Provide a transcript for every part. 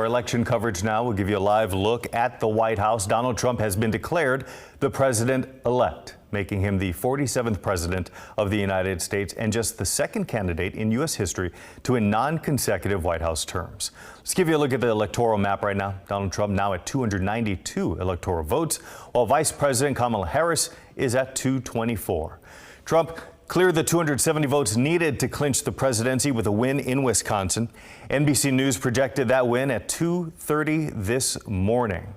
our election coverage now. We'll give you a live look at the White House. Donald Trump has been declared the president-elect, making him the 47th president of the United States and just the second candidate in U.S. history to win non-consecutive White House terms. Let's give you a look at the electoral map right now. Donald Trump now at 292 electoral votes, while Vice President Kamala Harris is at 224. Trump cleared the 270 votes needed to clinch the presidency with a win in Wisconsin. NBC News projected that win at 2:30 this morning.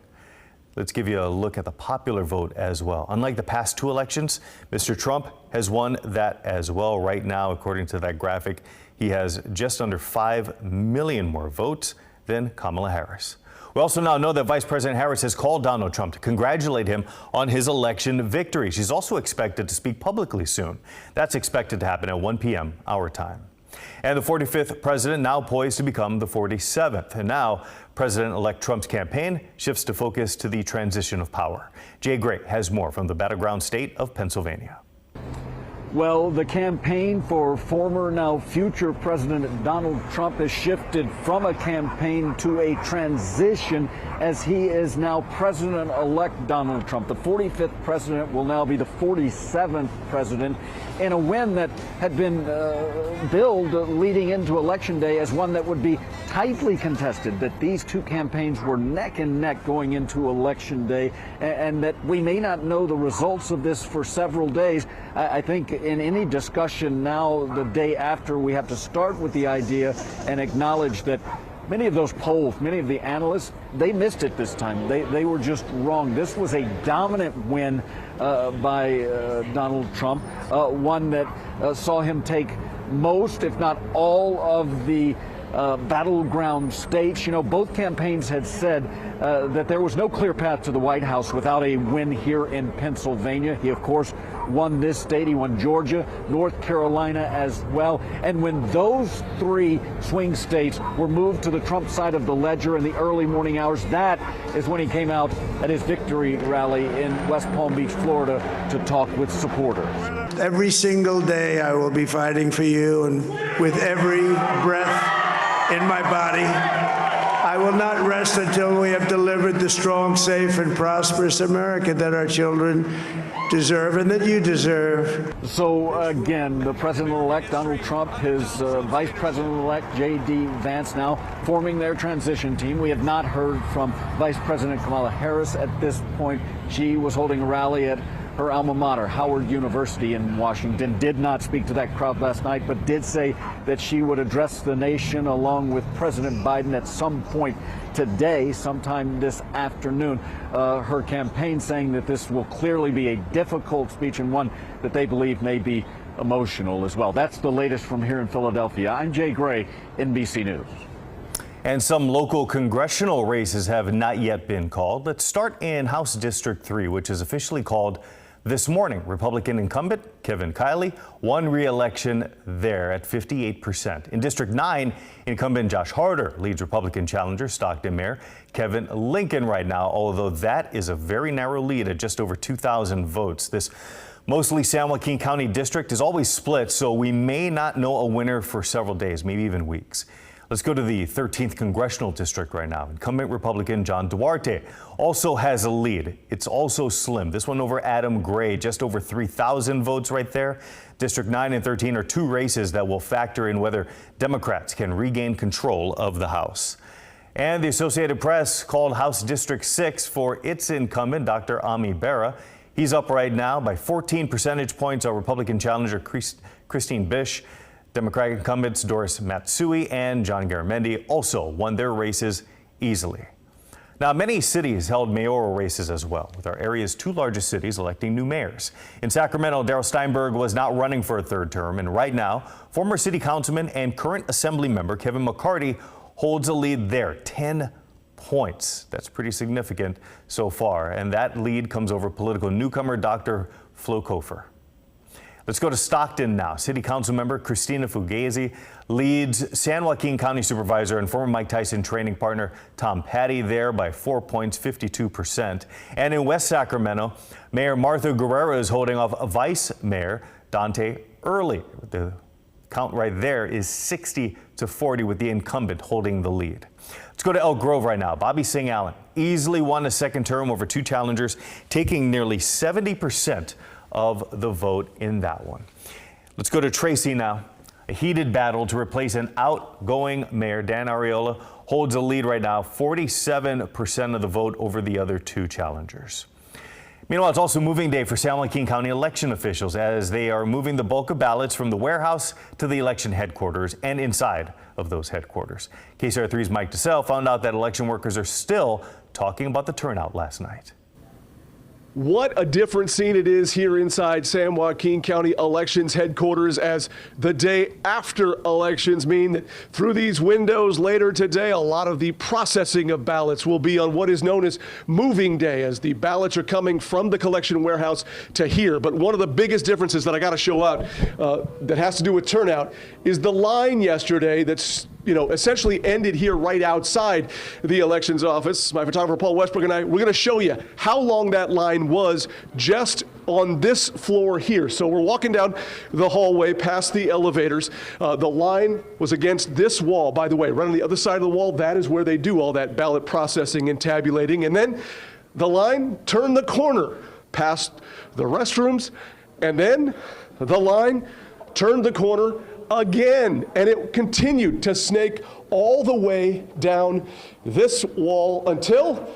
Let's give you a look at the popular vote as well. Unlike the past two elections, Mr. Trump has won that as well. Right now, according to that graphic, he has just under 5 million more votes than Kamala Harris. We also now know that Vice President Harris has called Donald Trump to congratulate him on his election victory. She's also expected to speak publicly soon. That's expected to happen at 1 p.m. our time. And the 45th president now poised to become the 47th. And now President-elect Trump's campaign shifts to focus to the transition of power. Jay Gray has more from the battleground state of Pennsylvania. Well, the campaign for former, now future President Donald Trump has shifted from a campaign to a transition as he is now President-elect Donald Trump. The 45th president will now be the 47th president in a win that had been billed leading into Election Day as one that would be tightly contested, that these two campaigns were neck and neck going into Election Day, and that we may not know the results of this for several days. I think in any discussion now, the day after, we have to start with the idea and acknowledge that many of those polls, many of the analysts, they missed it this time. They were just wrong. This was a dominant win by Donald Trump, one that saw him take most, if not all, of the battleground states. You know, both campaigns had said that there was no clear path to the White House without a win here in Pennsylvania. He, of course, won this state. He won Georgia, North Carolina as well. And when those three swing states were moved to the Trump side of the ledger in the early morning hours, that is when he came out at his victory rally in West Palm Beach, Florida, to talk with supporters. Every single day I will be fighting for you, and with every breath in my body, I will not rest until we have delivered the strong, safe, and prosperous America that our children deserve and that you deserve. So again, the president-elect Donald Trump, his vice president-elect J.D. Vance now forming their transition team. We have not heard from Vice President Kamala Harris at this point. She was holding a rally at her alma mater, Howard University in Washington. Did not speak to that crowd last night, but did say that she would address the nation along with President Biden at some point today, sometime this afternoon. Her campaign saying that this will clearly be a difficult speech and one that they believe may be emotional as well. That's the latest from here in Philadelphia. I'm Jay Gray, NBC News. And some local congressional races have not yet been called. Let's start in House District 3, which is officially called this morning. Republican incumbent Kevin Kiley won re-election there at 58%. In District 9, incumbent Josh Harder leads Republican challenger Stockton Mayor Kevin Lincoln right now, although that is a very narrow lead at just over 2,000 votes. This mostly San Joaquin County district is always split, so we may not know a winner for several days, maybe even weeks. Let's go to the 13th congressional district right now. Incumbent Republican John Duarte also has a lead. It's also slim. This one over Adam Gray, just over 3,000 votes right there. District 9 and 13 are two races that will factor in whether Democrats can regain control of the House. And the Associated Press called House District 6 for its incumbent, Dr. Ami Bera. He's up right now by 14 percentage points over Republican challenger Christine Bish. Democratic incumbents Doris Matsui and John Garamendi also won their races easily. Now, many cities held mayoral races as well, with our area's two largest cities electing new mayors. In Sacramento, Darrell Steinberg was not running for a third term, and right now, former city councilman and current assembly member Kevin McCarty holds a lead there, 10 points. That's pretty significant so far, and that lead comes over political newcomer Dr. Flo Kofer. Let's go to Stockton now. City Council member Christina Fugazi leads San Joaquin County Supervisor and former Mike Tyson training partner Tom Patty there by 4 points, 52%. And in West Sacramento, Mayor Martha Guerrero is holding off Vice Mayor Dante Early. The count right there is 60-40 with the incumbent holding the lead. Let's go to Elk Grove right now. Bobby Singh Allen easily won a second term over two challengers, taking nearly 70% of the vote in that one. Let's go to Tracy now. A heated battle to replace an outgoing mayor. Dan Arreola holds a lead right now, 47% of the vote over the other two challengers. Meanwhile, it's also moving day for San Joaquin County election officials as they are moving the bulk of ballots from the warehouse to the election headquarters and inside of those headquarters. KCRA3's Mike DeSalle found out that election workers are still talking about the turnout last night. What a different scene it is here inside San Joaquin County Elections headquarters as the day after elections mean that through these windows later today, a lot of the processing of ballots will be on what is known as moving day as the ballots are coming from the collection warehouse to here. But one of the biggest differences that I got to show out that has to do with turnout is the line yesterday that's essentially ended here right outside the elections office. My photographer Paul Westbrook and I, we're going to show you how long that line was just on this floor here. So we're walking down the hallway past the elevators. The line was against this wall, by the way, right on the other side of the wall. That is where they do all that ballot processing and tabulating. And then the line turned the corner past the restrooms, and then the line turned the corner again, and it continued to snake all the way down this wall until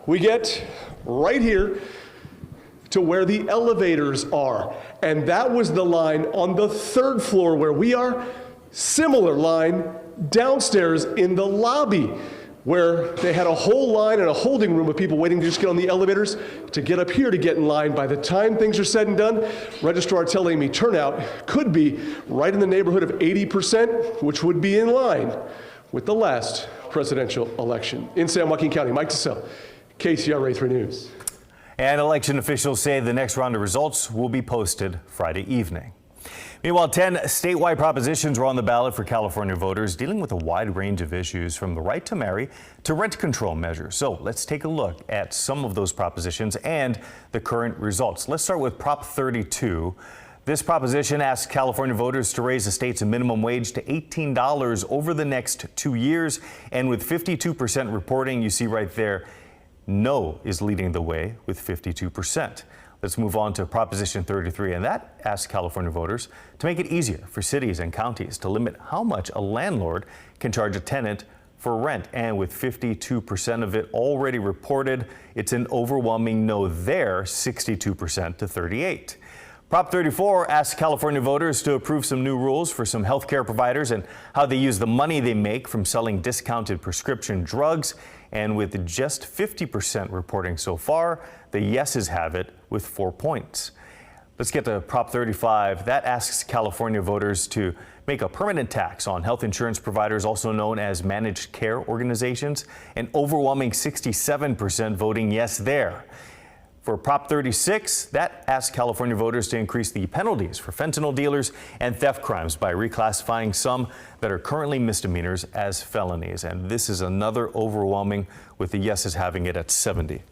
we get right here to where the elevators are. And that was the line on the third floor where we are. Similar line downstairs in the lobby where they had a whole line and a holding room of people waiting to just get on the elevators to get up here to get in line. By the time things are said and done, registrar telling me turnout could be right in the neighborhood of 80%, which would be in line with the last presidential election. In San Joaquin County, Mike DeSalle, KCRA 3 News. And election officials say the next round of results will be posted Friday evening. Meanwhile, 10 statewide propositions were on the ballot for California voters, dealing with a wide range of issues from the right to marry to rent control measures. So let's take a look at some of those propositions and the current results. Let's start with Prop 32. This proposition asks California voters to raise the state's minimum wage to $18 over the next 2 years. And with 52% reporting, you see right there, no is leading the way with 52%. Let's move on to Proposition 33, and that asks California voters to make it easier for cities and counties to limit how much a landlord can charge a tenant for rent. And with 52% of it already reported, it's an overwhelming no there, 62% to 38%. Prop 34 asks California voters to approve some new rules for some healthcare providers and how they use the money they make from selling discounted prescription drugs. And with just 50% reporting so far, the yeses have it with 4 points. Let's get to Prop 35. That asks California voters to make a permanent tax on health insurance providers, also known as managed care organizations. An overwhelming 67% voting yes there. For Prop 36, that asks California voters to increase the penalties for fentanyl dealers and theft crimes by reclassifying some that are currently misdemeanors as felonies. And this is another overwhelming, with the yeses having it at 70%.